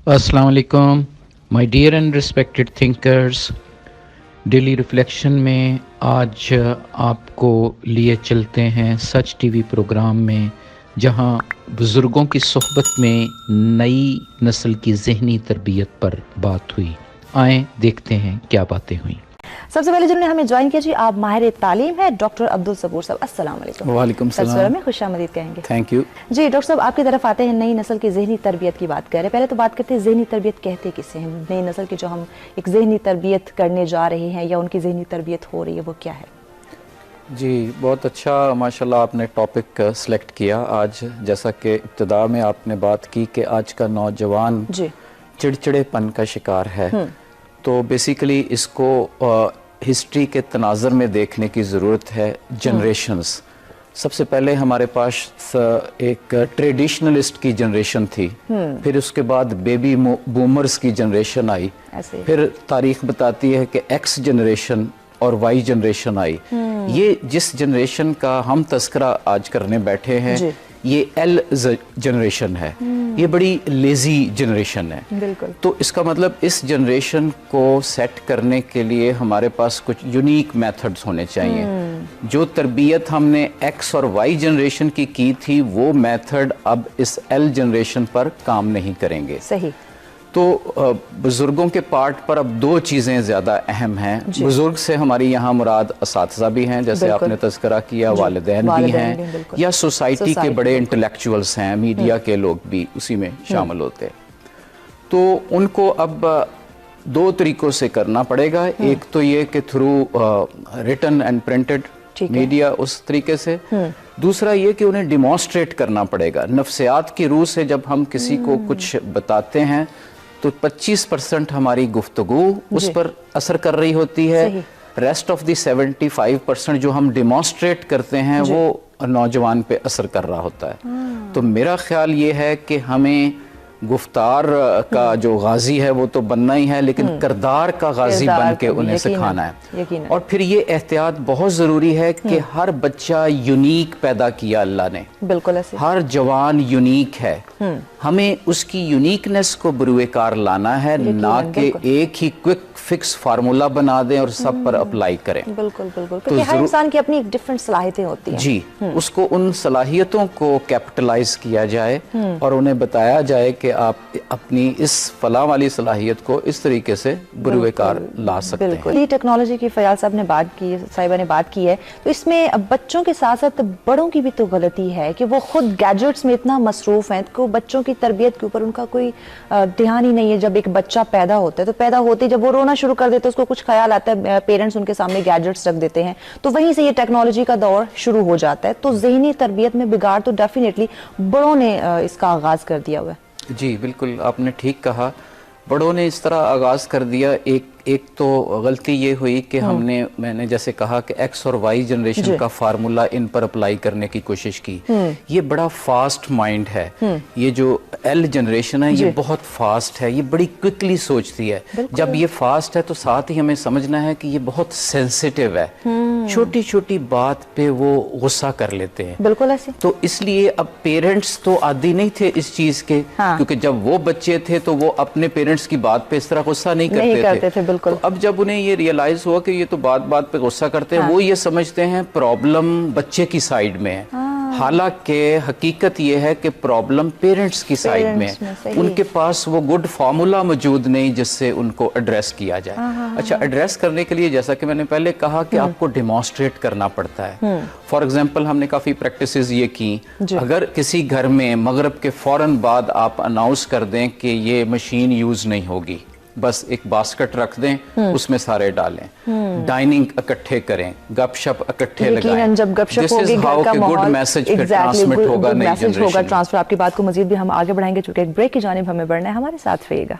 अस्सलाम वालेकुम my dear and respected thinkers. Daily reflection में आज आपको लिए चलते हैं सच टीवी प्रोग्राम में, जहां बुज़ुर्गों की सोहबत में नई नस्ल की ज़हनी तरबियत पर बात हुई। आएँ देखते हैं क्या बातें हुई। सबसे पहले जिन्होंने हमें ज्वाइन किया जी, आप माहिर तालीम है डॉक्टर अब्दुल सबूर साहब। अस्सलाम वालेकुम। वालेकुम सलाम। में खुशामदीद कहेंगे। थैंक यू जी डॉक्टर साहब, आपकी तरफ आते हैं। नई नस्ल की ज़हनी तरबियत की बात कर रहे हैं। पहले तो बात करते हैं ज़हनी तरबियत कहते किसे हैं? नई नस्ल की जो हम एक ज़हनी तरबियत करने जा रहे हैं या उनकी ज़हनी तरबियत हो रही है, वो क्या है? जी, बहुत अच्छा माशाल्लाह आपने टॉपिक सेलेक्ट किया आज। जैसा कि इब्तिदा में आपने बात की कि आज का नौजवान चिड़चिड़ेपन का शिकार है, तो बेसिकली इसको हिस्ट्री के तनाज़र में देखने की ज़रूरत है। जनरेशन्स, सबसे पहले हमारे पास एक ट्रेडिशनलिस्ट की जनरेशन थी, फिर उसके बाद बेबी बूमर्स की जनरेशन आई, फिर तारीख बताती है कि एक्स जनरेशन और वाई जनरेशन आई। ये जिस जनरेशन का हम तस्करा आज करने बैठे हैं, ये एल जनरेशन है। ये बड़ी लेजी जनरेशन है। बिल्कुल। तो इसका मतलब इस जनरेशन को सेट करने के लिए हमारे पास कुछ यूनिक मेथड्स होने चाहिए। जो तरबियत हमने एक्स और वाई जनरेशन की थी, वो मेथड अब इस एल जनरेशन पर काम नहीं करेंगे। सही। तो बुजुर्गों के पार्ट पर अब दो चीज़ें ज़्यादा अहम हैं। बुजुर्ग से हमारी यहाँ मुराद असातिज़ा भी हैं, जैसे आपने तज़किरा किया, वालिदैन भी हैं, या सोसाइटी के बड़े इंटेलेक्चुअल्स हैं, मीडिया के लोग भी उसी में शामिल होते हैं। तो उनको अब दो तरीक़ों से करना पड़ेगा। एक तो ये कि through written and printed media, उस तरीके से। दूसरा ये कि उन्हें डिमॉन्स्ट्रेट करना पड़ेगा। नफ्सियात की रूह से जब हम किसी को कुछ बताते हैं तो 25% हमारी गुफ्तगू उस पर असर कर रही होती है। रेस्ट ऑफ दी 75% जो हम डिमॉन्स्ट्रेट करते हैं वो नौजवान पे असर कर रहा होता है। तो मेरा ख्याल ये है कि हमें गुफ्तार का जो गाजी है वो तो बनना ही है, लेकिन किरदार का गाजी बन के उन्हें सिखाना है। और फिर ये एहतियात बहुत ज़रूरी है कि हर बच्चा यूनिक पैदा किया अल्लाह ने। बिल्कुल ऐसे। हर जवान यूनिक है। हमें उसकी यूनिकनेस को बरूए कार लाना है, ना कि एक ही क्विक फिक्स फार्मूला बना दें और सब पर अप्लाई करें। बिल्कुल बिल्कुल, क्योंकि हर इंसान की अपनी एक डिफरेंट सलाहियतें होती हैं। जी, उसको उन सलाहियतों को कैपिटलाइज किया जाए और उन्हें बताया जाए कि आप अपनी इस फला वाली सलाहियत को इस तरीके से बरूए कार ला सकते हैं। बिल्कुल। टेक्नोलॉजी की फयाल साहब ने बात की, साहिबा ने बात की है, तो इसमें बच्चों के साथ साथ बड़ों की भी तो गलती है कि वो खुद गैजेट्स में इतना मसरूफ हैं कि बच्चों की तरबियत के ऊपर उनका कोई ध्यान ही नहीं है। जब एक बच्चा पैदा होता है तो पैदा होते जब वो रोना शुरू कर देते हैं, उसको कुछ ख्याल आता है, पेरेंट्स उनके सामने गैजेट्स रख देते हैं, तो वहीं से ये टेक्नोलॉजी का दौर शुरू हो जाता है। तो ज़हनी तरबियत में बिगाड़ तो डेफिनेटली बड़ों ने इसका आगाज़ कर दिया हुआ है। जी बिल्कुल, आपने ठीक कहा, बड़ों ने इस तरह आगाज़ कर दिया। एक तो गलती ये हुई कि मैंने जैसे कहा कि एक्स और वाई जनरेशन का फार्मूला इन पर अप्लाई करने की कोशिश की। ये बड़ा फास्ट माइंड है। ये जो एल जनरेशन है ये बहुत फास्ट है, ये बड़ी क्विकली सोचती है। जब ये फास्ट है तो साथ ही हमें समझना है कि ये बहुत सेंसिटिव है। छोटी छोटी बात पे वो गुस्सा कर लेते हैं। बिल्कुल ऐसे। तो इसलिए अब पेरेंट्स तो आदी नहीं थे इस चीज के, क्योंकि जब वो बच्चे थे तो वो अपने पेरेंट्स की बात पे इस तरह गुस्सा नहीं करते थे। बिल्कुल। तो अब जब उन्हें ये रियलाइज हुआ कि ये तो बात बात पे गुस्सा करते हैं, वो ये समझते हैं प्रॉब्लम बच्चे की साइड में है। हालांकि हकीकत ये है कि प्रॉब्लम पेरेंट्स की साइड में है। उनके पास वो गुड फार्मूला मौजूद नहीं जिससे उनको एड्रेस किया जाए। अच्छा, एड्रेस करने के लिए जैसा कि मैंने पहले कहा कि आपको डिमॉन्स्ट्रेट करना पड़ता है। फॉर एग्जांपल हमने काफ़ी प्रैक्टिसेस ये की। अगर किसी घर में मगरिब के फौरन बाद आप अनाउंस कर दें कि ये मशीन यूज़ नहीं होगी, बस एक बास्केट रख दें, उसमें सारे डालें, डाइनिंग इकट्ठे करें, गपशप इकट्ठे लगाएं। जब गपशप होगी, घर का गुड मैसेज ट्रांसमिट होगा, मैसेज होगा ट्रांसफर। आपकी बात को मजीद भी हम आगे बढ़ाएंगे, चूंकि एक ब्रेक की जानिब हमें बढ़ना है। हमारे साथ रहिएगा।